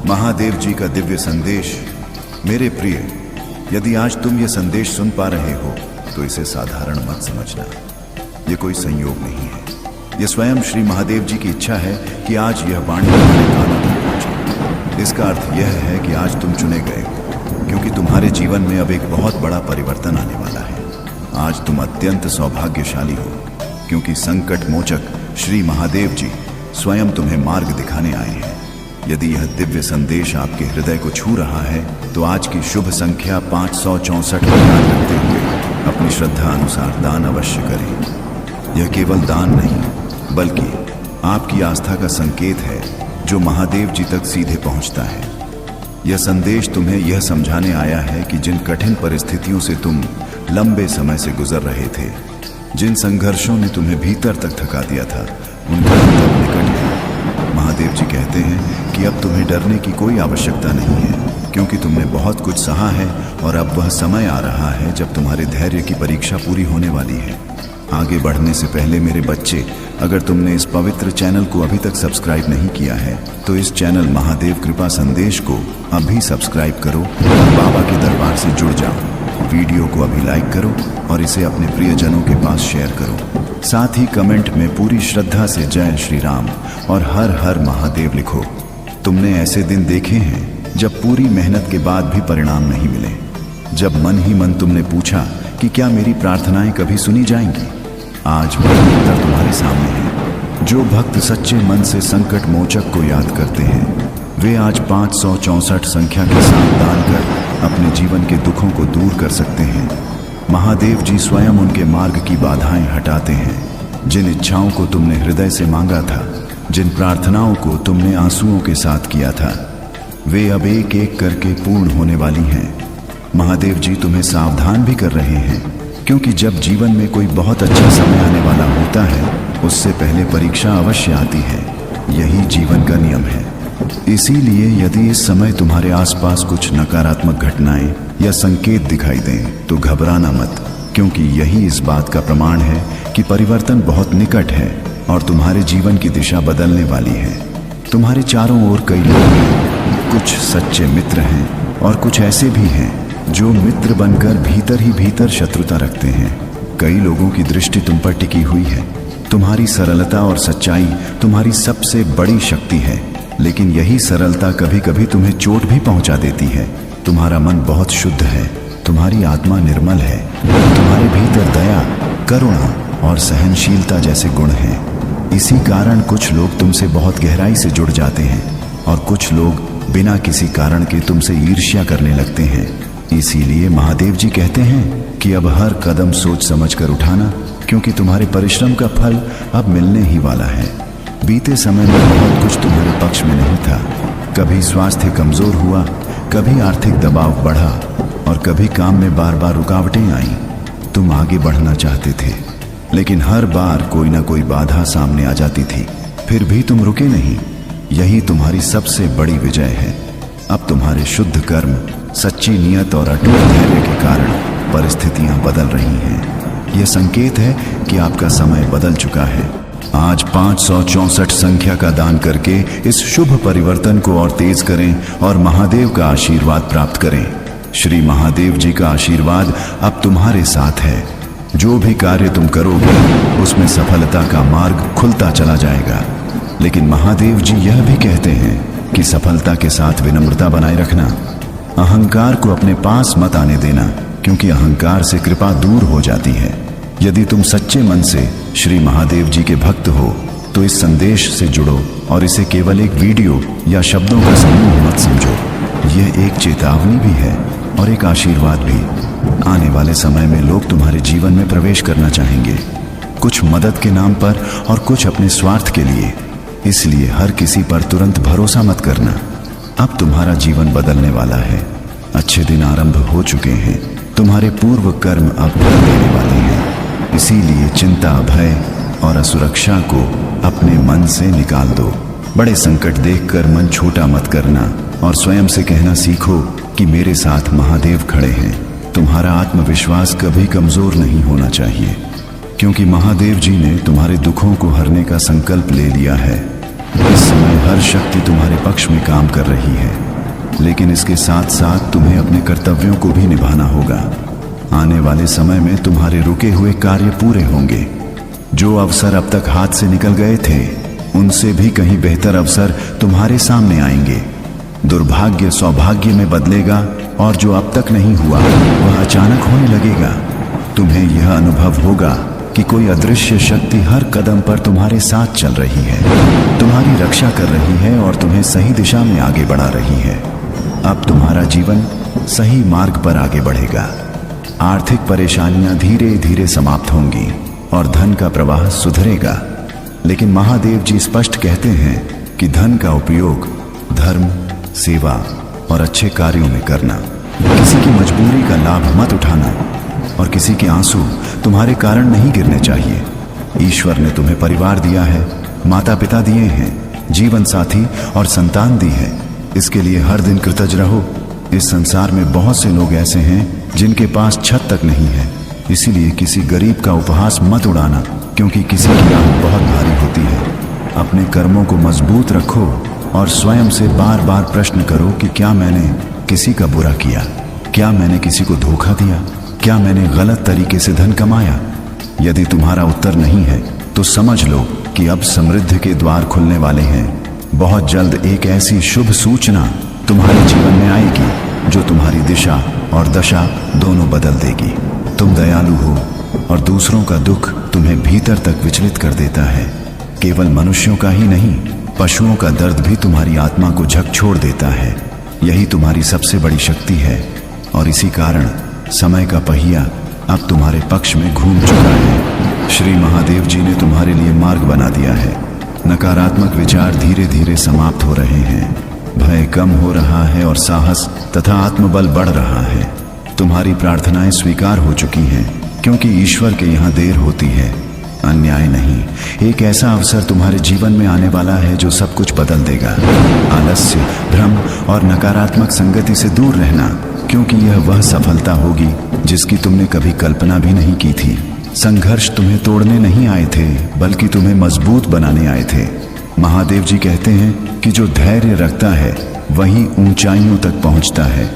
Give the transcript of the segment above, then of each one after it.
महादेव जी का दिव्य संदेश। मेरे प्रिय, यदि आज तुम ये संदेश सुन पा रहे हो तो इसे साधारण मत समझना। ये कोई संयोग नहीं है, ये स्वयं श्री महादेव जी की इच्छा है कि आज यह वाणी तुम्हारे कानों तक पहुंचे। इसका अर्थ यह है कि आज तुम चुने गए हो, क्योंकि तुम्हारे जीवन में अब एक बहुत बड़ा परिवर्तन आने वाला है। आज तुम अत्यंत सौभाग्यशाली हो, क्योंकि संकट मोचक श्री महादेव जी स्वयं तुम्हें मार्ग दिखाने आए हैं। यदि यह दिव्य संदेश आपके हृदय को छू रहा है तो आज की शुभ संख्या 564 को याद रखते हुए अपनी श्रद्धा अनुसार दान अवश्य करें। यह केवल दान नहीं, बल्कि आपकी आस्था का संकेत है जो महादेव जी तक सीधे पहुंचता है। यह संदेश तुम्हें यह समझाने आया है कि जिन कठिन परिस्थितियों से तुम लंबे समय से गुजर रहे थे, जिन संघर्षों ने तुम्हें भीतर तक थका दिया था, उनका अंत अब निकट है। महादेव जी कहते हैं कि अब तुम्हें डरने की कोई आवश्यकता नहीं है, क्योंकि तुमने बहुत कुछ सहा है और अब वह समय आ रहा है जब तुम्हारे धैर्य की परीक्षा पूरी होने वाली है। आगे बढ़ने से पहले मेरे बच्चे, अगर तुमने इस पवित्र चैनल को अभी तक सब्सक्राइब नहीं किया है तो इस चैनल महादेव कृपा संदेश को अभी सब्सक्राइब करो और बाबा के दरबार से जुड़ जाओ। वीडियो को अभी लाइक करो और इसे अपने प्रियजनों के पास शेयर करो। साथ ही कमेंट में पूरी श्रद्धा से जय श्री राम और हर हर महादेव लिखो। तुमने ऐसे दिन देखे हैं जब पूरी मेहनत के बाद भी परिणाम नहीं मिले, जब मन ही मन तुमने पूछा कि क्या मेरी प्रार्थनाएं कभी सुनी जाएंगी। आज वह उत्तर तुम्हारे सामने है। जो भक्त सच्चे मन से संकट मोचक को याद करते हैं, वे आज 564 संख्या के साथ दान कर अपने जीवन के दुखों को दूर कर सकते हैं। महादेव जी स्वयं उनके मार्ग की बाधाएं हटाते हैं। जिन इच्छाओं को तुमने हृदय से मांगा था, जिन प्रार्थनाओं को तुमने आंसुओं के साथ किया था, वे अब एक एक करके पूर्ण होने वाली हैं। महादेव जी तुम्हें सावधान भी कर रहे हैं, क्योंकि जब जीवन में कोई बहुत अच्छा समय आने वाला होता है, उससे पहले परीक्षा अवश्य आती है। यही जीवन का नियम है। इसीलिए यदि इस समय तुम्हारे आसपास कुछ नकारात्मक घटनाएं या संकेत दिखाई दें तो घबराना मत, क्योंकि यही इस बात का प्रमाण है कि परिवर्तन बहुत निकट है और तुम्हारे जीवन की दिशा बदलने वाली है। तुम्हारे चारों ओर कई लोग हैं, कुछ सच्चे मित्र हैं और कुछ ऐसे भी हैं जो मित्र बनकर भीतर ही भीतर शत्रुता रखते हैं। कई लोगों की दृष्टि तुम पर टिकी हुई है। तुम्हारी सरलता और सच्चाई तुम्हारी सबसे बड़ी शक्ति है, लेकिन यही सरलता कभी कभी तुम्हें चोट भी पहुंचा देती है। तुम्हारा मन बहुत शुद्ध है, तुम्हारी आत्मा निर्मल है, तुम्हारे भीतर दया, करुणा और सहनशीलता जैसे गुण हैं। इसी कारण कुछ लोग तुमसे बहुत गहराई से जुड़ जाते हैं और कुछ लोग बिना किसी कारण के तुमसे ईर्ष्या करने लगते हैं। इसीलिए महादेव जी कहते हैं कि अब हर कदम सोच समझ कर उठाना, क्योंकि तुम्हारे परिश्रम का फल अब मिलने ही वाला है। बीते समय में बहुत कुछ तुम्हारे पक्ष में नहीं था। कभी स्वास्थ्य कमजोर हुआ, कभी आर्थिक दबाव बढ़ा और कभी काम में बार बार रुकावटें आईं। तुम आगे बढ़ना चाहते थे, लेकिन हर बार कोई ना कोई बाधा सामने आ जाती थी। फिर भी तुम रुके नहीं। यही तुम्हारी सबसे बड़ी विजय है। अब तुम्हारे शुद्ध कर्म, सच्ची नियत और अटूट धैर्य के कारण परिस्थितियां बदल रही हैं। यह संकेत है कि आपका समय बदल चुका है। आज 564 संख्या का दान करके इस शुभ परिवर्तन को और तेज करें और महादेव का आशीर्वाद प्राप्त करें। श्री महादेव जी का आशीर्वाद अब तुम्हारे साथ है। जो भी कार्य तुम करोगे उसमें सफलता का मार्ग खुलता चला जाएगा। लेकिन महादेव जी यह भी कहते हैं कि सफलता के साथ विनम्रता बनाए रखना। अहंकार को अपने पास मत आने देना, क्योंकि अहंकार से कृपा दूर हो जाती है। यदि तुम सच्चे मन से श्री महादेव जी के भक्त हो तो इस संदेश से जुड़ो और इसे केवल एक वीडियो या शब्दों का समूह मत समझो। यह एक चेतावनी भी है और एक आशीर्वाद भी। आने वाले समय में लोग तुम्हारे जीवन में प्रवेश करना चाहेंगे, कुछ मदद के नाम पर और कुछ अपने स्वार्थ के लिए। इसलिए हर किसी पर तुरंत भरोसा मत करना। अब तुम्हारा जीवन बदलने वाला है। अच्छे दिन आरंभ हो चुके हैं। तुम्हारे पूर्व कर्म अब फल देने वाले हैं। इसीलिए चिंता, भय और असुरक्षा को अपने मन से निकाल दो। बड़े संकट देखकर मन छोटा मत करना और स्वयं से कहना सीखो कि मेरे साथ महादेव खड़े हैं। तुम्हारा आत्मविश्वास कभी कमजोर नहीं होना चाहिए, क्योंकि महादेव जी ने तुम्हारे दुखों को हरने का संकल्प ले लिया है। इस समय हर शक्ति तुम्हारे पक्ष में काम कर रही है, लेकिन इसके साथ साथ तुम्हें अपने कर्तव्यों को भी निभाना होगा। आने वाले समय में तुम्हारे रुके हुए कार्य पूरे होंगे। जो अवसर अब तक हाथ से निकल गए थे, उनसे भी कहीं बेहतर अवसर तुम्हारे सामने आएंगे। दुर्भाग्य सौभाग्य में बदलेगा और जो अब तक नहीं हुआ वह अचानक होने लगेगा। तुम्हें यह अनुभव होगा कि कोई अदृश्य शक्ति हर कदम पर तुम्हारे साथ चल रही है, तुम्हारी रक्षा कर रही है और तुम्हें सही दिशा में आगे बढ़ा रही है। अब तुम्हारा जीवन सही मार्ग पर आगे बढ़ेगा। आर्थिक परेशानियां धीरे धीरे समाप्त होंगी और धन का प्रवाह सुधरेगा। लेकिन महादेव जी स्पष्ट कहते हैं कि धन का उपयोग धर्म, सेवा और अच्छे कार्यों में करना। किसी की मजबूरी का लाभ मत उठाना और किसी के आंसू तुम्हारे कारण नहीं गिरने चाहिए। ईश्वर ने तुम्हें परिवार दिया है, माता पिता दिए हैं, जीवन साथी और संतान दी है। इसके लिए हर दिन कृतज्ञ रहो। इस संसार में बहुत से लोग ऐसे हैं जिनके पास छत तक नहीं है, इसीलिए किसी गरीब का उपहास मत उड़ाना, क्योंकि किसी की आंख बहुत भारी होती है। अपने कर्मों को मजबूत रखो और स्वयं से बार बार प्रश्न करो कि क्या मैंने किसी का बुरा किया, क्या मैंने किसी को धोखा दिया, क्या मैंने गलत तरीके से धन कमाया। यदि तुम्हारा उत्तर नहीं है तो समझ लो कि अब समृद्धि के द्वार खुलने वाले हैं। बहुत जल्द एक ऐसी शुभ सूचना तुम्हारे जीवन में आएगी जो तुम्हारी दिशा और दशा दोनों बदल देगी। तुम दयालु हो और दूसरों का दुख तुम्हें भीतर तक विचलित कर देता है। केवल मनुष्यों का ही नहीं, पशुओं का दर्द भी तुम्हारी आत्मा को झकझोर देता है। यही तुम्हारी सबसे बड़ी शक्ति है और इसी कारण समय का पहिया अब तुम्हारे पक्ष में घूम चुका है। श्री महादेव जी ने तुम्हारे लिए मार्ग बना दिया है। नकारात्मक विचार धीरे धीरे समाप्त हो रहे हैं, भय कम हो रहा है और साहस तथा आत्मबल बढ़ रहा है। तुम्हारी प्रार्थनाएं स्वीकार हो चुकी हैं, क्योंकि ईश्वर के यहाँ देर होती है, अन्याय नहीं। एक ऐसा अवसर तुम्हारे जीवन में आने वाला है जो सब कुछ बदल देगा। आलस्य, भ्रम और नकारात्मक संगति से दूर रहना, क्योंकि यह वह सफलता होगी जिसकी तुमने कभी कल्पना भी नहीं की थी। संघर्ष तुम्हें तोड़ने नहीं आए थे, बल्कि तुम्हें मजबूत बनाने आए थे। महादेव जी कहते हैं कि जो धैर्य रखता है वही ऊंचाइयों तक पहुंचता है।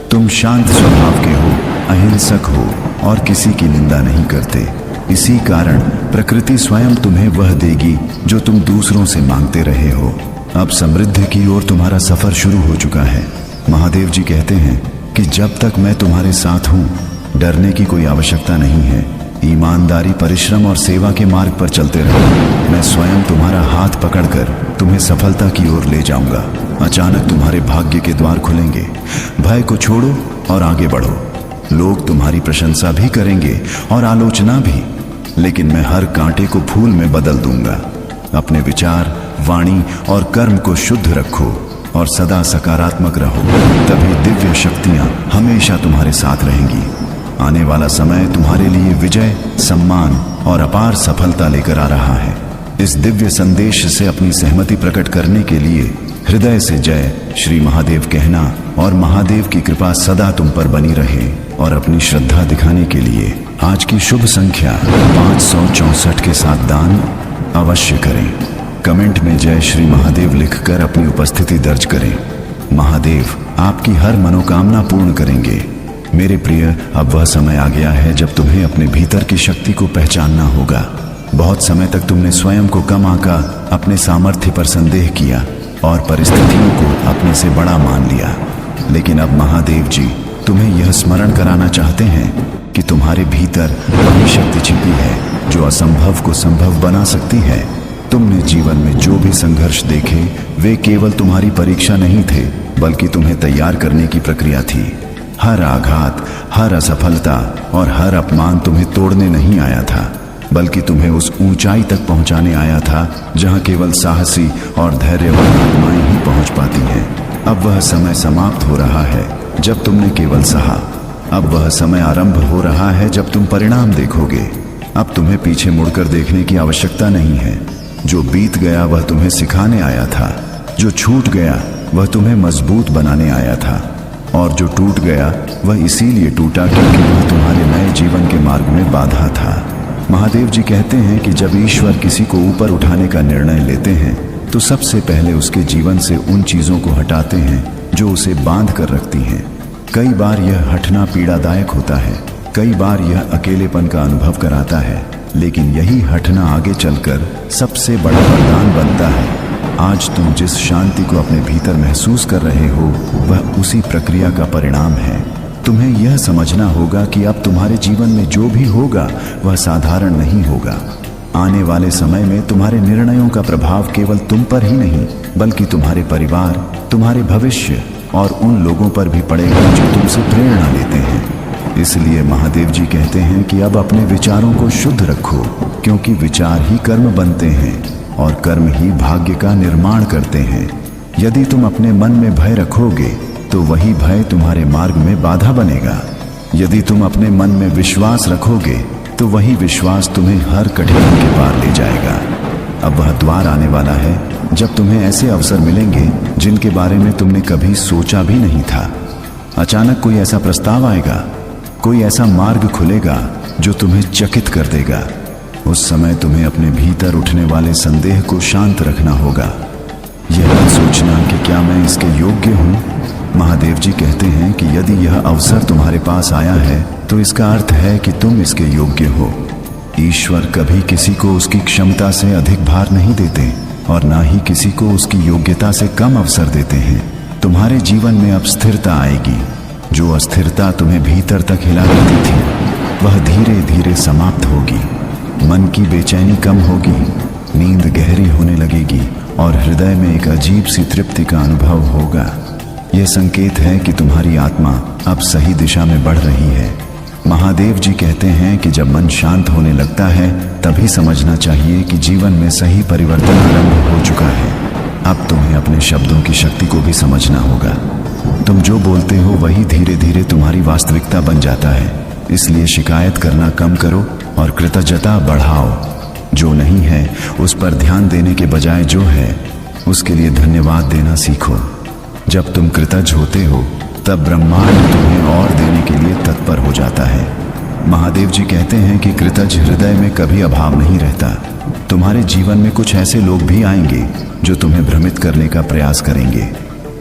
तुम शांत स्वभाव के हो, अहिंसक हो और किसी की निंदा नहीं करते। इसी कारण प्रकृति स्वयं तुम्हें वह देगी जो तुम दूसरों से मांगते रहे हो। अब समृद्धि की ओर तुम्हारा सफर शुरू हो चुका है। महादेव जी कहते हैं कि जब तक मैं तुम्हारे साथ हूँ, डरने की कोई आवश्यकता नहीं है। ईमानदारी, परिश्रम और सेवा के मार्ग पर चलते रहो। मैं स्वयं तुम्हारा हाथ पकड़कर तुम्हें सफलता की ओर ले जाऊंगा। अचानक तुम्हारे भाग्य के द्वार खुलेंगे। भय को छोड़ो और आगे बढ़ो। लोग तुम्हारी प्रशंसा भी करेंगे और आलोचना भी, लेकिन मैं हर कांटे को फूल में बदल दूंगा। अपने विचार, वाणी और कर्म को शुद्ध रखो और सदा सकारात्मक रहो, तभी दिव्य शक्तियां हमेशा तुम्हारे साथ रहेंगी। आने वाला समय तुम्हारे लिए विजय, सम्मान और अपार सफलता लेकर आ रहा है। इस दिव्य संदेश से अपनी सहमति प्रकट करने के लिए हृदय से जय श्री महादेव कहना और महादेव की कृपा सदा तुम पर बनी रहे। और अपनी श्रद्धा दिखाने के लिए आज की शुभ संख्या 564 के साथ दान अवश्य करें। कमेंट में जय श्री महादेव लिखकर अपनी उपस्थिति दर्ज करें। महादेव आपकी हर मनोकामना पूर्ण करेंगे। मेरे प्रिय, अब वह समय आ गया है जब तुम्हें अपने भीतर की शक्ति को पहचानना होगा। बहुत समय तक तुमने स्वयं को कम आंका, अपने सामर्थ्य पर संदेह किया और परिस्थितियों को अपने से बड़ा मान लिया। लेकिन अब महादेव जी तुम्हें यह स्मरण कराना चाहते हैं कि तुम्हारे भीतर वही शक्ति छिपी है जो असंभव को संभव बना सकती है। तुमने जीवन में जो भी संघर्ष देखे वे केवल तुम्हारी परीक्षा नहीं थे, बल्कि तुम्हें तैयार करने की प्रक्रिया थी। हर आघात, हर असफलता और हर अपमान तुम्हें तोड़ने नहीं आया था, बल्कि तुम्हें उस ऊंचाई तक पहुंचाने आया था जहां केवल साहसी और धैर्यवान आत्माएं ही पहुंच पाती हैं। अब वह समय समाप्त हो रहा है जब तुमने केवल सहा। अब वह समय आरंभ हो रहा है जब तुम परिणाम देखोगे। अब तुम्हें पीछे मुड़कर देखने की आवश्यकता नहीं है। जो बीत गया वह तुम्हें सिखाने आया था, जो छूट गया वह तुम्हें मजबूत बनाने आया था, और जो टूट गया वह इसीलिए टूटा क्योंकि वह तुम्हारे नए जीवन के मार्ग में बाधा था। महादेव जी कहते हैं कि जब ईश्वर किसी को ऊपर उठाने का निर्णय लेते हैं तो सबसे पहले उसके जीवन से उन चीजों को हटाते हैं जो उसे बांध कर रखती हैं। कई बार यह हटना पीड़ादायक होता है, कई बार यह अकेलेपन का अनुभव कराता है, लेकिन यही हटना आगे चलकर सबसे बड़ा वरदान बनता है। आज तुम जिस शांति को अपने भीतर महसूस कर रहे हो वह उसी प्रक्रिया का परिणाम है। तुम्हें यह समझना होगा कि अब तुम्हारे जीवन में जो भी होगा वह साधारण नहीं होगा। आने वाले समय में तुम्हारे निर्णयों का प्रभाव केवल तुम पर ही नहीं बल्कि तुम्हारे परिवार, तुम्हारे भविष्य और उन लोगों पर भी पड़ेगा जो तुमसे प्रेरणा लेते हैं। इसलिए महादेव जी कहते हैं कि अब अपने विचारों को शुद्ध रखो, क्योंकि विचार ही कर्म बनते हैं और कर्म ही भाग्य का निर्माण करते हैं। यदि तुम अपने मन में भय रखोगे तो वही भय तुम्हारे मार्ग में बाधा बनेगा। यदि तुम अपने मन में विश्वास रखोगे तो वही विश्वास तुम्हें हर कठिनाई के पार ले जाएगा। अब वह द्वार आने वाला है जब तुम्हें ऐसे अवसर मिलेंगे जिनके बारे में तुमने कभी सोचा भी नहीं था। अचानक कोई ऐसा प्रस्ताव आएगा, कोई ऐसा मार्ग खुलेगा जो तुम्हें चकित कर देगा। उस समय तुम्हें अपने भीतर उठने वाले संदेह को शांत रखना होगा। यह मत सोचना कि क्या मैं इसके योग्य हूँ। महादेव जी कहते हैं कि यदि यह अवसर तुम्हारे पास आया है तो इसका अर्थ है कि तुम इसके योग्य हो। ईश्वर कभी किसी को उसकी क्षमता से अधिक भार नहीं देते और ना ही किसी को उसकी योग्यता से कम अवसर देते हैं। तुम्हारे जीवन में अब स्थिरता आएगी। जो अस्थिरता तुम्हें भीतर तक हिला देती थी वह धीरे धीरे समाप्त होगी। मन की बेचैनी कम होगी, नींद गहरी होने लगेगी और हृदय में एक अजीब सी तृप्ति का अनुभव होगा। यह संकेत है कि तुम्हारी आत्मा अब सही दिशा में बढ़ रही है। महादेव जी कहते हैं कि जब मन शांत होने लगता है तभी समझना चाहिए कि जीवन में सही परिवर्तन आरंभ हो चुका है। अब तुम्हें अपने शब्दों की शक्ति को भी समझना होगा। तुम जो बोलते हो वही धीरे धीरे तुम्हारी वास्तविकता बन जाता है। इसलिए शिकायत करना कम करो और कृतज्ञता बढ़ाओ। जो नहीं है उस पर ध्यान देने के बजाय जो है उसके लिए धन्यवाद देना सीखो। जब तुम कृतज्ञ होते हो तब ब्रह्मांड तुम्हें और देने के लिए तत्पर हो जाता है। महादेव जी कहते हैं कि कृतज्ञ हृदय में कभी अभाव नहीं रहता। तुम्हारे जीवन में कुछ ऐसे लोग भी आएंगे जो तुम्हें भ्रमित करने का प्रयास करेंगे।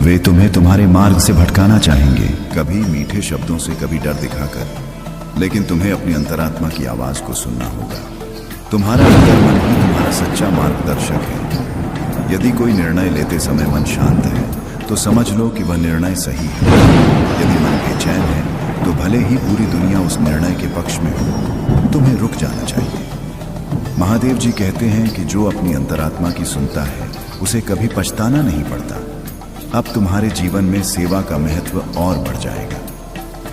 वे तुम्हें तुम्हारे मार्ग से भटकाना चाहेंगे, कभी मीठे शब्दों से, कभी डर दिखाकर। लेकिन तुम्हें अपनी अंतरात्मा की आवाज को सुनना होगा। तुम्हारा अंतर्मन ही तुम्हारा सच्चा मार्गदर्शक है। यदि कोई निर्णय लेते समय मन शांत है तो समझ लो कि वह निर्णय सही है। यदि मन बेचैन है तो भले ही पूरी दुनिया उस निर्णय के पक्ष में हो, तुम्हें रुक जाना चाहिए। महादेव जी कहते हैं कि जो अपनी अंतरात्मा की सुनता है उसे कभी पछताना नहीं पड़ता। अब तुम्हारे जीवन में सेवा का महत्व और बढ़ जाएगा।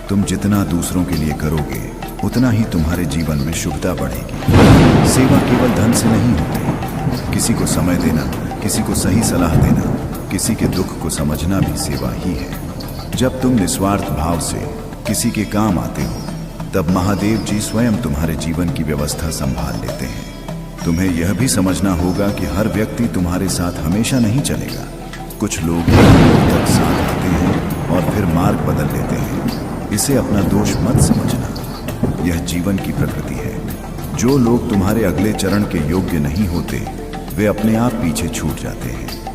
तुम जितना दूसरों के लिए करोगे उतना ही तुम्हारे जीवन में शुभता बढ़ेगी। सेवा केवल धन से नहीं होती। किसी को समय देना, किसी को सही सलाह देना, किसी के दुख को समझना भी सेवा ही है। जब तुम निस्वार्थ भाव से किसी के काम आते हो तब महादेव जी स्वयं तुम्हारे जीवन की व्यवस्था संभाल लेते हैं। तुम्हें यह भी समझना होगा कि हर व्यक्ति तुम्हारे साथ हमेशा नहीं चलेगा। कुछ लोग तक साथ आते हैं और फिर मार्ग बदल लेते हैं। इसे अपना दोष मत समझना, यह जीवन की प्रकृति है। जो लोग तुम्हारे अगले चरण के योग्य नहीं होते वे अपने आप पीछे छूट जाते हैं।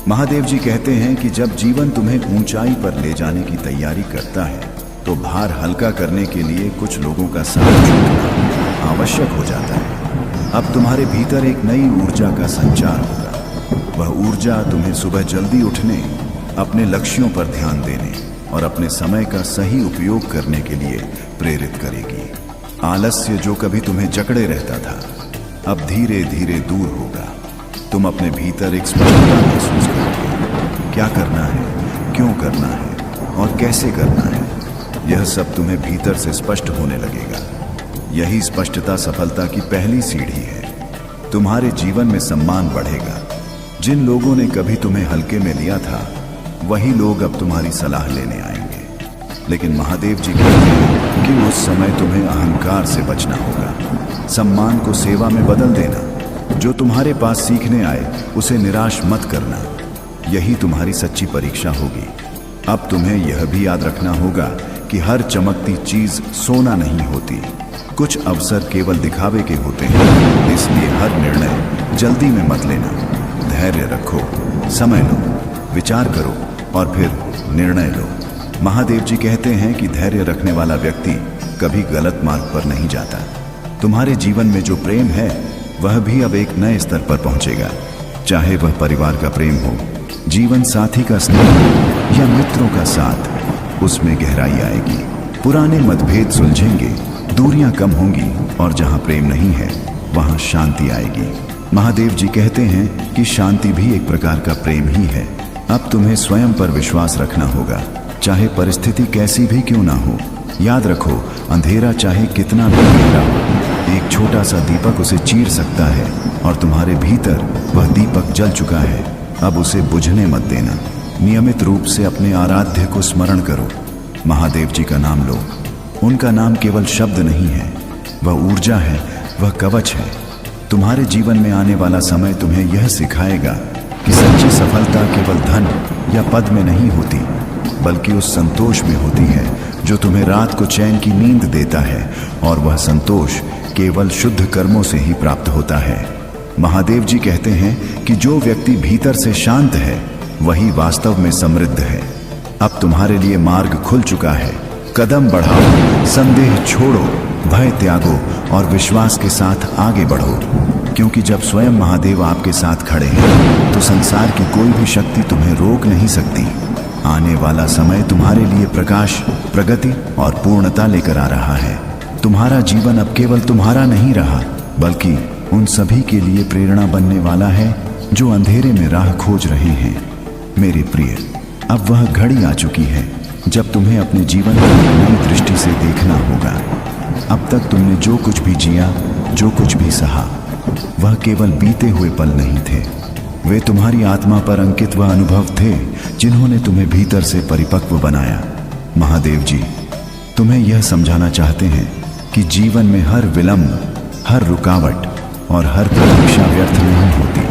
महादेव जी कहते हैं कि जब जीवन तुम्हें ऊंचाई पर ले जाने की तैयारी करता है तो भार हल्का करने के लिए कुछ लोगों का साथ छूटना आवश्यक हो जाता है। अब तुम्हारे भीतर एक नई ऊर्जा का संचार होगा। वह ऊर्जा तुम्हें सुबह जल्दी उठने, अपने लक्ष्यों पर ध्यान देने और अपने समय का सही उपयोग करने के लिए प्रेरित करेगी। आलस्य जो कभी तुम्हें जकड़े रहता था अब धीरे धीरे दूर होगा। तुम अपने भीतर एक स्पष्टता महसूस करोगे। क्या करना है, क्यों करना है और कैसे करना है, यह सब तुम्हें भीतर से स्पष्ट होने लगेगा। यही स्पष्टता सफलता की पहली सीढ़ी है। तुम्हारे जीवन में सम्मान बढ़ेगा। जिन लोगों ने कभी तुम्हें हल्के में लिया था वही लोग अब तुम्हारी सलाह लेने आएंगे। लेकिन महादेव जी कहते हैं कि उस समय तुम्हें अहंकार से बचना होगा। सम्मान को सेवा में बदल देना। जो तुम्हारे पास सीखने आए उसे निराश मत करना। यही तुम्हारी सच्ची परीक्षा होगी। अब तुम्हें यह भी याद रखना होगा कि हर चमकती चीज सोना नहीं होती। कुछ अवसर केवल दिखावे के होते हैं। इसलिए हर निर्णय जल्दी में मत लेना। धैर्य रखो, समय लो, विचार करो और फिर निर्णय लो। महादेव जी कहते हैं कि धैर्य रखने वाला व्यक्ति कभी गलत मार्ग पर नहीं जाता। तुम्हारे जीवन में जो प्रेम है वह भी अब एक नए स्तर पर पहुंचेगा। चाहे वह परिवार का प्रेम हो, जीवन साथी का स्नेह हो या मित्रों का साथ, उसमें गहराई आएगी। पुराने मतभेद सुलझेंगे, दूरियां कम होंगी और जहां प्रेम नहीं है वहां शांति आएगी। महादेव जी कहते हैं कि शांति भी एक प्रकार का प्रेम ही है। अब तुम्हें स्वयं पर विश्वास रखना होगा, चाहे परिस्थिति कैसी भी क्यों ना हो। याद रखो, अंधेरा चाहे कितना भी गहरा हो, एक छोटा सा दीपक उसे चीर सकता है और तुम्हारे भीतर वह दीपक जल चुका है। अब उसे बुझने मत देना। नियमित रूप से अपने आराध्य को स्मरण करो, महादेव जी का नाम लो। उनका नाम केवल शब्द नहीं है, वह ऊर्जा है, वह कवच है। तुम्हारे जीवन में आने वाला समय तुम्हें यह सिखाएगा कि सच्ची सफलता केवल धन या पद में नहीं होती, बल्कि उस संतोष में होती है जो तुम्हें रात को चैन की नींद देता है, और वह संतोष केवल शुद्ध कर्मों से ही प्राप्त होता है। महादेव जी कहते हैं कि जो व्यक्ति भीतर से शांत है वही वास्तव में समृद्ध है। अब तुम्हारे लिए मार्ग खुल चुका है। कदम बढ़ाओ, संदेह छोड़ो, भय त्यागो और विश्वास के साथ आगे बढ़ो, क्योंकि जब स्वयं महादेव आपके साथ खड़े हैं तो संसार की कोई भी शक्ति तुम्हें रोक नहीं सकती। आने वाला समय तुम्हारे लिए प्रकाश, प्रगति और पूर्णता लेकर आ रहा है। तुम्हारा जीवन अब केवल तुम्हारा नहीं रहा, बल्कि उन सभी के लिए प्रेरणा बनने वाला है जो अंधेरे में राह खोज रहे हैं। मेरे प्रिय, अब वह घड़ी आ चुकी है जब तुम्हें अपने जीवन को नई दृष्टि से देखना होगा। अब तक तुमने जो कुछ भी जिया, जो कुछ भी सहा, वह केवल बीते हुए पल नहीं थे। वे तुम्हारी आत्मा पर अंकित वह अनुभव थे जिन्होंने तुम्हें भीतर से परिपक्व बनाया। महादेव जी तुम्हें यह समझाना चाहते हैं कि जीवन में हर विलंब, हर रुकावट और हर प्रतीक्षा व्यर्थ नहीं होती।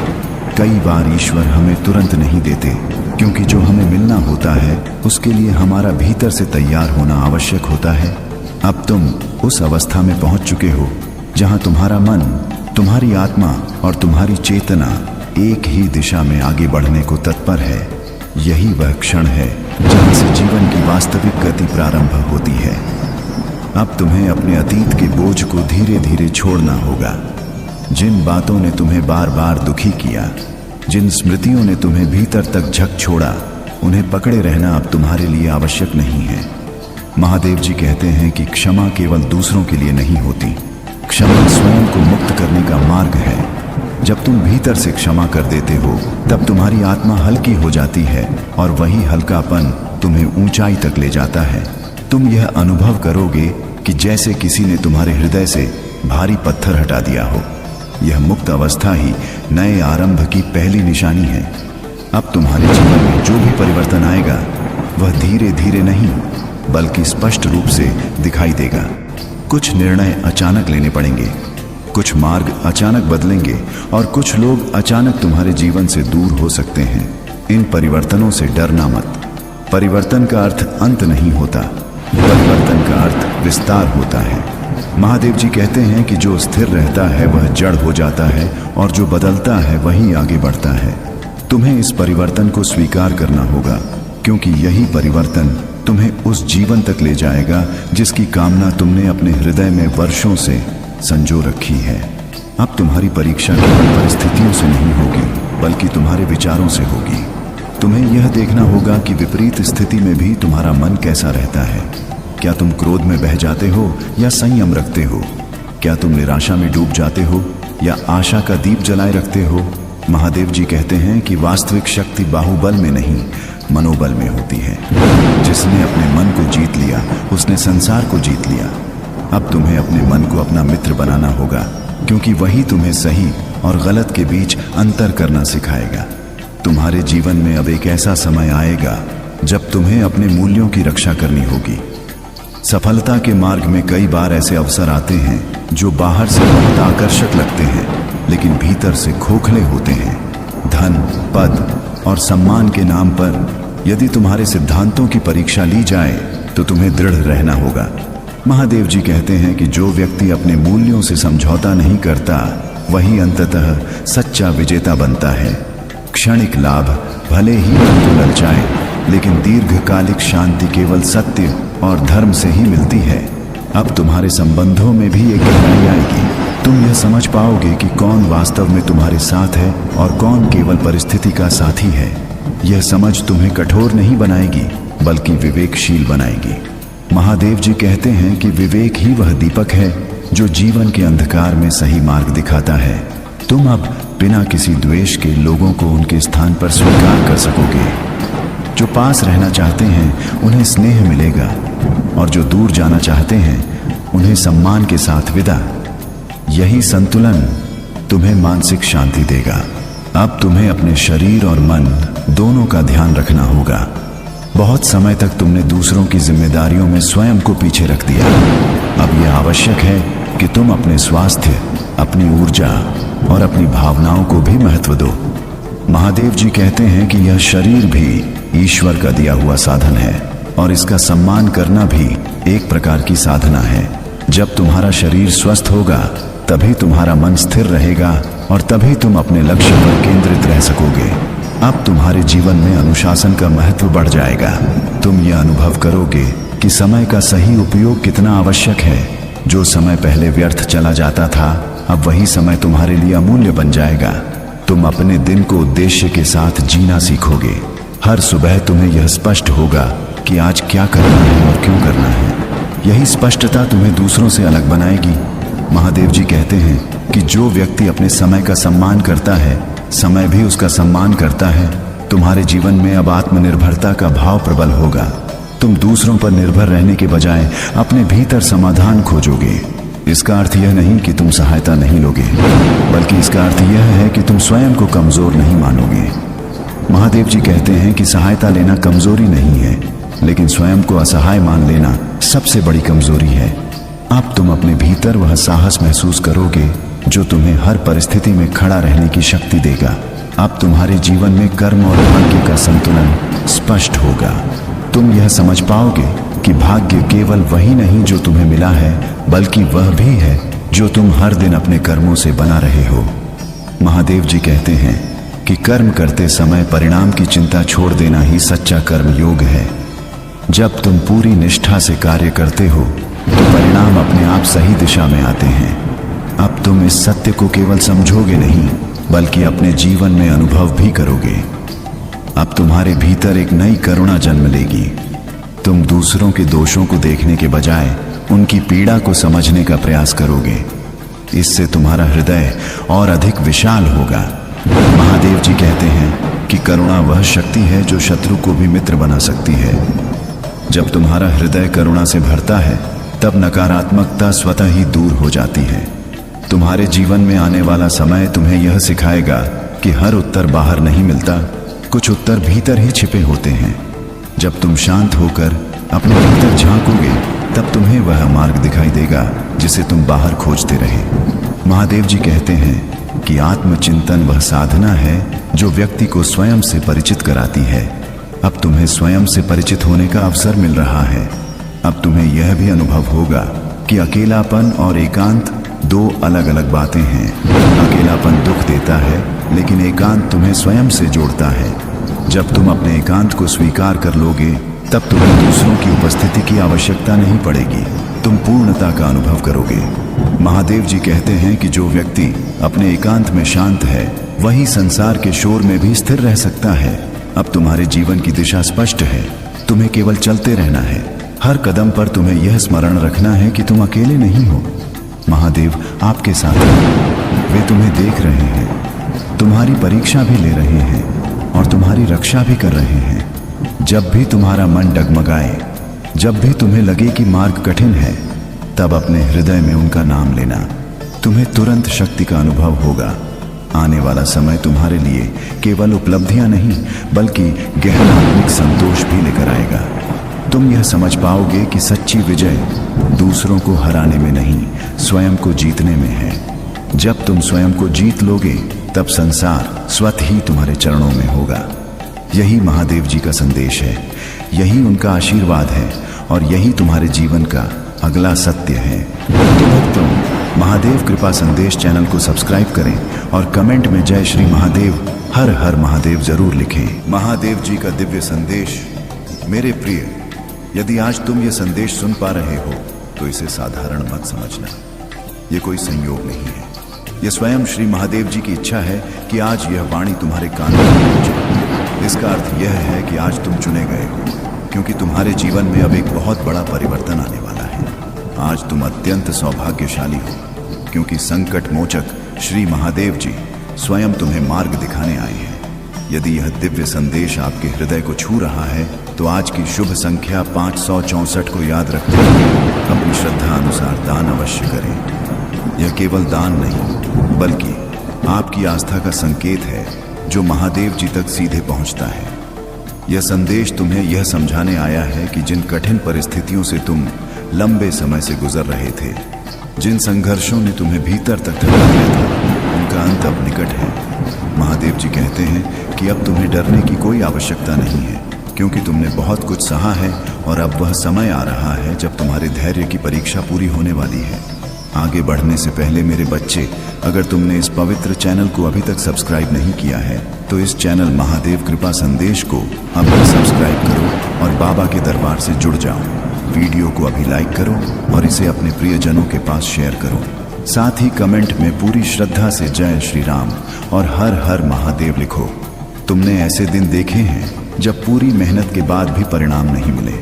कई बार ईश्वर हमें तुरंत नहीं देते, क्योंकि जो हमें मिलना होता है उसके लिए हमारा भीतर से तैयार होना आवश्यक होता है। अब तुम उस अवस्था में पहुंच चुके हो जहां तुम्हारा मन, तुम्हारी आत्मा और तुम्हारी चेतना एक ही दिशा में आगे बढ़ने को तत्पर है। यही वह क्षण है जहां से जीवन की वास्तविक गति प्रारंभ होती है। अब तुम्हें अपने अतीत के बोझ को धीरे धीरे छोड़ना होगा। जिन बातों ने तुम्हें बार बार दुखी किया, जिन स्मृतियों ने तुम्हें भीतर तक झक छोड़ा, उन्हें पकड़े रहना अब तुम्हारे लिए आवश्यक नहीं है। महादेव जी कहते हैं कि क्षमा केवल दूसरों के लिए नहीं होती, क्षमा स्वयं को मुक्त करने का मार्ग है। जब तुम भीतर से क्षमा कर देते हो तब तुम्हारी आत्मा हल्की हो जाती है और वही हल्कापन तुम्हें ऊंचाई तक ले जाता है। तुम यह अनुभव करोगे कि जैसे किसी ने तुम्हारे हृदय से भारी पत्थर हटा दिया हो। यह मुक्त अवस्था ही नए आरंभ की पहली निशानी है। अब तुम्हारे जीवन में जो भी परिवर्तन आएगा वह धीरे धीरे नहीं बल्कि स्पष्ट रूप से दिखाई देगा। कुछ निर्णय अचानक लेने पड़ेंगे, कुछ मार्ग अचानक बदलेंगे और कुछ लोग अचानक तुम्हारे जीवन से दूर हो सकते हैं। इन परिवर्तनों से डरना मत। परिवर्तन का अर्थ अंत नहीं होता, परिवर्तन का अर्थ विस्तार होता है। महादेव जी कहते हैं कि जो स्थिर रहता है वह जड़ हो जाता है और जो बदलता है वही आगे बढ़ता है। तुम्हें इस परिवर्तन को स्वीकार करना होगा, क्योंकि यही परिवर्तन तुम्हें उस जीवन तक ले जाएगा जिसकी कामना तुमने अपने हृदय में वर्षों से संजो रखी है। अब तुम्हारी परीक्षा केवल परिस्थितियों से नहीं होगी बल्कि तुम्हारे विचारों से होगी। तुम्हें यह देखना होगा कि विपरीत स्थिति में भी तुम्हारा मन कैसा रहता है। क्या तुम क्रोध में बह जाते हो या संयम रखते हो? क्या तुम निराशा में डूब जाते हो या आशा का दीप जलाए रखते हो? महादेव जी कहते हैं कि वास्तविक शक्ति बाहुबल में नहीं, मनोबल में होती है। जिसने अपने मन को जीत लिया उसने संसार को जीत लिया। अब तुम्हें अपने मन को अपना मित्र बनाना होगा, क्योंकि वही तुम्हें सही और गलत के बीच अंतर करना सिखाएगा। तुम्हारे जीवन में अब एक ऐसा समय आएगा जब तुम्हें अपने मूल्यों की रक्षा करनी होगी। सफलता के मार्ग में कई बार ऐसे अवसर आते हैं जो बाहर से बहुत आकर्षक लगते हैं लेकिन भीतर से खोखले होते हैं। धन, पद और सम्मान के नाम पर यदि तुम्हारे सिद्धांतों की परीक्षा ली जाए तो तुम्हें दृढ़ रहना होगा। महादेव जी कहते हैं कि जो व्यक्ति अपने मूल्यों से समझौता नहीं करता वही अंततः सच्चा विजेता बनता है। क्षणिक लाभ भले ही मन को ललचाए, लेकिन दीर्घकालिक शांति केवल सत्य और धर्म से ही मिलती है। अब तुम्हारे संबंधों में भी एक गहराई आएगी। तुम यह समझ पाओगे कि कौन वास्तव में तुम्हारे साथ है और कौन केवल परिस्थिति का साथी है। यह समझ तुम्हें कठोर नहीं बनाएगी, बल्कि विवेकशील बनाएगी। महादेव जी कहते हैं कि विवेक ही वह दीपक है जो जीवन के अंधकार में सही मार्ग दिखाता है। तुम अब बिना किसी द्वेष के लोगों को उनके स्थान पर स्वीकार कर सकोगे। जो पास रहना चाहते हैं उन्हें स्नेह मिलेगा, और जो दूर जाना चाहते हैं उन्हें सम्मान के साथ विदा। यही संतुलन तुम्हें मानसिक शांति देगा। अब तुम्हें अपने शरीर और मन दोनों का ध्यान रखना होगा। बहुत समय तक तुमने दूसरों की जिम्मेदारियों में स्वयं को पीछे रख दिया। अब यह आवश्यक है कि तुम अपने स्वास्थ्य, अपनी ऊर्जा और अपनी भावनाओं को भी महत्व दो। महादेव जी कहते हैं कि यह शरीर भी ईश्वर का दिया हुआ साधन है, और इसका सम्मान करना भी एक प्रकार की साधना है। जब तुम्हारा शरीर स्वस्थ होगा तभी तुम्हारा मन स्थिर रहेगा, और तभी तुम अपने लक्ष्य पर केंद्रित रह सकोगे। अब तुम्हारे जीवन में अनुशासन का महत्व बढ़ जाएगा। तुम यह अनुभव करोगे कि समय का सही उपयोग कितना आवश्यक है। जो समय पहले व्यर्थ चला जाता था, अब वही समय तुम्हारे लिए अमूल्य बन जाएगा। तुम अपने दिन को उद्देश्य के साथ जीना सीखोगे। हर सुबह तुम्हें यह स्पष्ट होगा कि आज क्या करना है और क्यों करना है। यही स्पष्टता तुम्हें दूसरों से अलग बनाएगी। महादेव जी कहते हैं कि जो व्यक्ति अपने समय का सम्मान करता है, समय भी उसका सम्मान करता है। तुम्हारे जीवन में अब आत्मनिर्भरता का भाव प्रबल होगा। तुम दूसरों पर निर्भर रहने के बजाय अपने भीतर समाधान खोजोगे। इसका अर्थ यह नहीं कि तुम सहायता नहीं लोगे, बल्कि इसका अर्थ यह है कि तुम स्वयं को कमजोर नहीं मानोगे। महादेव जी कहते हैं कि सहायता लेना कमजोरी नहीं है, लेकिन स्वयं को असहाय मान लेना सबसे बड़ी कमजोरी है। अब तुम अपने भीतर वह साहस महसूस करोगे जो तुम्हें हर परिस्थिति में खड़ा रहने की शक्ति देगा। अब तुम्हारे जीवन में कर्म और भाग्य का संतुलन स्पष्ट होगा। तुम यह समझ पाओगे कि भाग्य केवल वही नहीं जो तुम्हें मिला है, बल्कि वह भी है जो तुम हर दिन अपने कर्मों से बना रहे हो। महादेव जी कहते हैं कि कर्म करते समय परिणाम की चिंता छोड़ देना ही सच्चा कर्म योग है। जब तुम पूरी निष्ठा से कार्य करते हो तो परिणाम अपने आप सही दिशा में आते हैं। अब तुम इस सत्य को केवल समझोगे नहीं, बल्कि अपने जीवन में अनुभव भी करोगे। अब तुम्हारे भीतर एक नई करुणा जन्म लेगी। तुम दूसरों के दोषों को देखने के बजाय उनकी पीड़ा को समझने का प्रयास करोगे। इससे तुम्हारा हृदय और अधिक विशाल होगा। महादेव जी कहते हैं कि करुणा वह शक्ति है जो शत्रु को भी मित्र बना सकती है। जब तुम्हारा हृदय करुणा से भरता है, तब नकारात्मकता स्वतः ही दूर हो जाती है। तुम्हारे जीवन में आने वाला समय तुम्हें यह सिखाएगा कि हर उत्तर बाहर नहीं मिलता, कुछ उत्तर भीतर ही छिपे होते हैं। जब तुम शांत होकर अपने भीतर झांकोगे, तब तुम्हें वह मार्ग दिखाई देगा जिसे तुम बाहर खोजते रहे। महादेव जी कहते हैं कि आत्मचिंतन वह साधना है जो व्यक्ति को स्वयं से परिचित कराती है। अब तुम्हें स्वयं से परिचित होने का अवसर मिल रहा है। अब तुम्हें यह भी अनुभव होगा कि अकेलापन और एकांत दो अलग अलग बातें हैं। अकेलापन दुख देता है, लेकिन एकांत तुम्हें स्वयं से जोड़ता है। जब तुम अपने एकांत को स्वीकार कर लोगे, तब तुम्हें दूसरों की उपस्थिति की आवश्यकता नहीं पड़ेगी। तुम पूर्णता का अनुभव करोगे। महादेव जी कहते हैं कि जो व्यक्ति अपने एकांत में शांत है, वही संसार के शोर में भी स्थिर रह सकता है। अब तुम्हारे जीवन की दिशा स्पष्ट है। तुम्हें केवल चलते रहना है। हर कदम पर तुम्हें यह स्मरण रखना है कि तुम अकेले नहीं हो। महादेव आपके साथ हैं। वे तुम्हें देख रहे हैं, तुम्हारी परीक्षा भी ले रहे हैं और तुम्हारी रक्षा भी कर रहे हैं। जब भी तुम्हारा मन डगमगाए, जब भी तुम्हें लगे कि मार्ग कठिन है, तब अपने हृदय में उनका नाम लेना। तुम्हें तुरंत शक्ति का अनुभव होगा। आने वाला समय तुम्हारे लिए केवल उपलब्धियां नहीं, बल्कि गहरा आत्मिक संतोष भी लेकर आएगा। तुम यह समझ पाओगे कि सच्ची विजय दूसरों को हराने में नहीं, स्वयं को जीतने में है। जब तुम स्वयं को जीत लोगे, तब संसार स्वतः ही तुम्हारे चरणों में होगा। यही महादेव जी का संदेश है, यही उनका आशीर्वाद है और यही तुम्हारे जीवन का अगला सत्य है। तो भक्तों, महादेव कृपा संदेश चैनल को सब्सक्राइब करें और कमेंट में जय श्री महादेव हर हर महादेव जरूर लिखें। महादेव जी का दिव्य संदेश। मेरे प्रिय, यदि आज तुम ये संदेश सुन पा रहे हो तो इसे साधारण मत समझना। ये कोई संयोग नहीं है, यह स्वयं श्री महादेव जी की इच्छा है कि आज यह वाणी तुम्हारे कानों में पहुंचे। इसका अर्थ यह है कि आज तुम चुने गए हो, क्योंकि तुम्हारे जीवन में अब एक बहुत बड़ा परिवर्तन आने वाला है। आज तुम अत्यंत सौभाग्यशाली हो, क्योंकि संकट मोचक श्री महादेव जी स्वयं तुम्हें मार्ग दिखाने आए हैं। यदि यह दिव्य संदेश आपके हृदय को छू रहा है तो आज की शुभ संख्या 564 को याद रखते हुए अपनी श्रद्धा अनुसार दान अवश्य करें। यह केवल दान नहीं, बल्कि आपकी आस्था का संकेत है जो महादेव जी तक सीधे पहुंचता है। यह संदेश तुम्हें यह समझाने आया है कि जिन कठिन परिस्थितियों से तुम लंबे समय से गुजर रहे थे, जिन संघर्षों ने तुम्हें भीतर तक धकेल दिया था, उनका अंत अब निकट है। महादेव जी कहते हैं कि अब तुम्हें डरने की कोई आवश्यकता नहीं है, क्योंकि तुमने बहुत कुछ सहा है और अब वह समय आ रहा है जब तुम्हारे धैर्य की परीक्षा पूरी होने वाली है। आगे बढ़ने से पहले मेरे बच्चे, अगर तुमने इस पवित्र चैनल को अभी तक सब्सक्राइब नहीं किया है तो इस चैनल महादेव कृपा संदेश को अभी सब्सक्राइब करो और बाबा के दरबार से जुड़ जाओ। वीडियो को अभी लाइक करो और इसे अपने प्रियजनों के पास शेयर करो। साथ ही कमेंट में पूरी श्रद्धा से जय श्री राम और हर हर महादेव लिखो। तुमने ऐसे दिन देखे हैं जब पूरी मेहनत के बाद भी परिणाम नहीं मिले,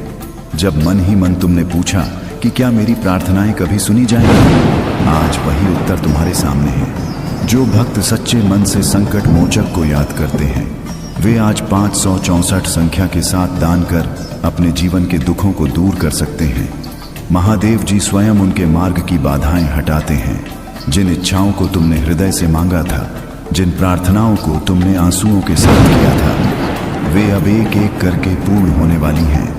जब मन ही मन तुमने पूछा कि क्या मेरी प्रार्थनाएं कभी सुनी जाएंगी। आज वही उत्तर तुम्हारे सामने है। जो भक्त सच्चे मन से संकट मोचक को याद करते हैं, वे आज 564 संख्या के साथ दान कर अपने जीवन के दुखों को दूर कर सकते हैं। महादेव जी स्वयं उनके मार्ग की बाधाएं हटाते हैं। जिन इच्छाओं को तुमने हृदय से मांगा था, जिन प्रार्थनाओं को तुमने आंसुओं के साथ किया था, वे अब एक एक करके पूर्ण होने वाली हैं।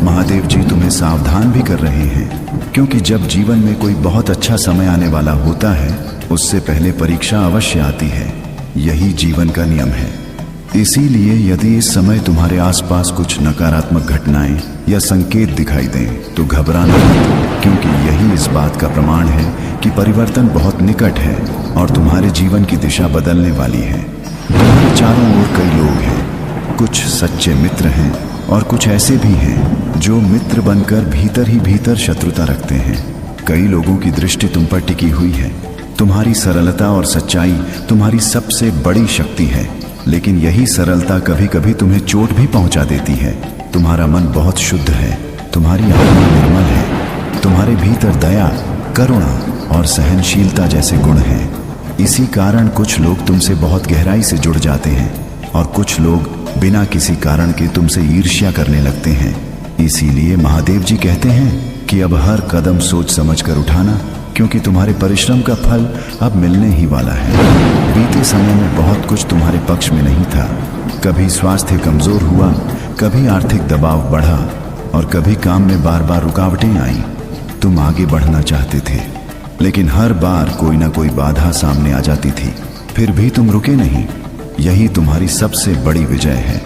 महादेव जी तुम्हें सावधान भी कर रहे हैं, क्योंकि जब जीवन में कोई बहुत अच्छा समय आने वाला होता है, उससे पहले परीक्षा अवश्य आती है। यही जीवन का नियम है। इसीलिए यदि इस समय तुम्हारे आसपास कुछ नकारात्मक घटनाएं या संकेत दिखाई दें तो घबराना मत, क्योंकि यही इस बात का प्रमाण है कि परिवर्तन बहुत निकट है और तुम्हारे जीवन की दिशा बदलने वाली है। तुम्हारे चारों ओर कई लोग हैं, कुछ सच्चे मित्र हैं और कुछ ऐसे भी हैं जो मित्र बनकर भीतर ही भीतर शत्रुता रखते हैं। कई लोगों की दृष्टि तुम पर टिकी हुई है। तुम्हारी सरलता और सच्चाई तुम्हारी सबसे बड़ी शक्ति है, लेकिन यही सरलता कभी कभी तुम्हें चोट भी पहुंचा देती है। तुम्हारा मन बहुत शुद्ध है, तुम्हारी आत्मा निर्मल है, तुम्हारे भीतर दया, करुणा और सहनशीलता जैसे गुण हैं। इसी कारण कुछ लोग तुमसे बहुत गहराई से जुड़ जाते हैं और कुछ लोग बिना किसी कारण के तुमसे ईर्ष्या करने लगते हैं। इसीलिए महादेव जी कहते हैं कि अब हर कदम सोच समझ कर उठाना, क्योंकि तुम्हारे परिश्रम का फल अब मिलने ही वाला है। बीते समय में बहुत कुछ तुम्हारे पक्ष में नहीं था। कभी स्वास्थ्य कमजोर हुआ, कभी आर्थिक दबाव बढ़ा और कभी काम में बार बार रुकावटें आईं। तुम आगे बढ़ना चाहते थे, लेकिन हर बार कोई ना कोई बाधा सामने आ जाती थी, फिर भी तुम रुके नहीं। यही तुम्हारी सबसे बड़ी विजय है।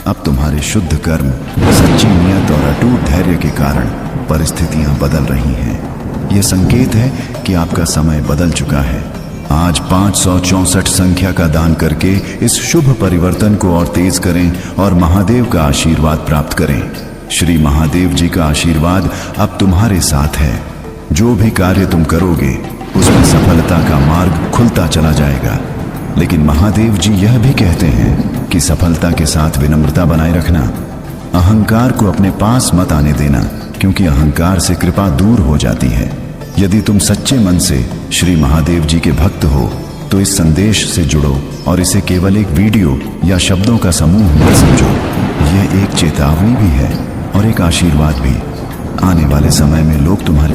अब तुम्हारे शुद्ध कर्म, सच्ची नियत और अटूट धैर्य के कारण परिस्थितियां बदल रही हैं। यह संकेत है कि आपका समय बदल चुका है। आज 564 संख्या का दान करके इस शुभ परिवर्तन को और तेज करें और महादेव का आशीर्वाद प्राप्त करें। श्री महादेव जी का आशीर्वाद अब तुम्हारे साथ है। जो भी कार्य तुम करोगे उसमें सफलता का मार्ग खुलता चला जाएगा। लेकिन महादेव जी यह भी कहते हैं कि सफलता के साथ विनम्रता बनाए रखना। अहंकार को अपने पास मत आने देना, क्योंकि अहंकार से कृपा दूर हो जाती है। यदि तुम सच्चे मन से श्री महादेव जी के भक्त हो तो इस संदेश से जुड़ो और इसे केवल एक वीडियो या शब्दों का समूह मत समझो। यह एक चेतावनी भी है और एक आशीर्वाद भी। आने वाले समय में लोग तुम्हारे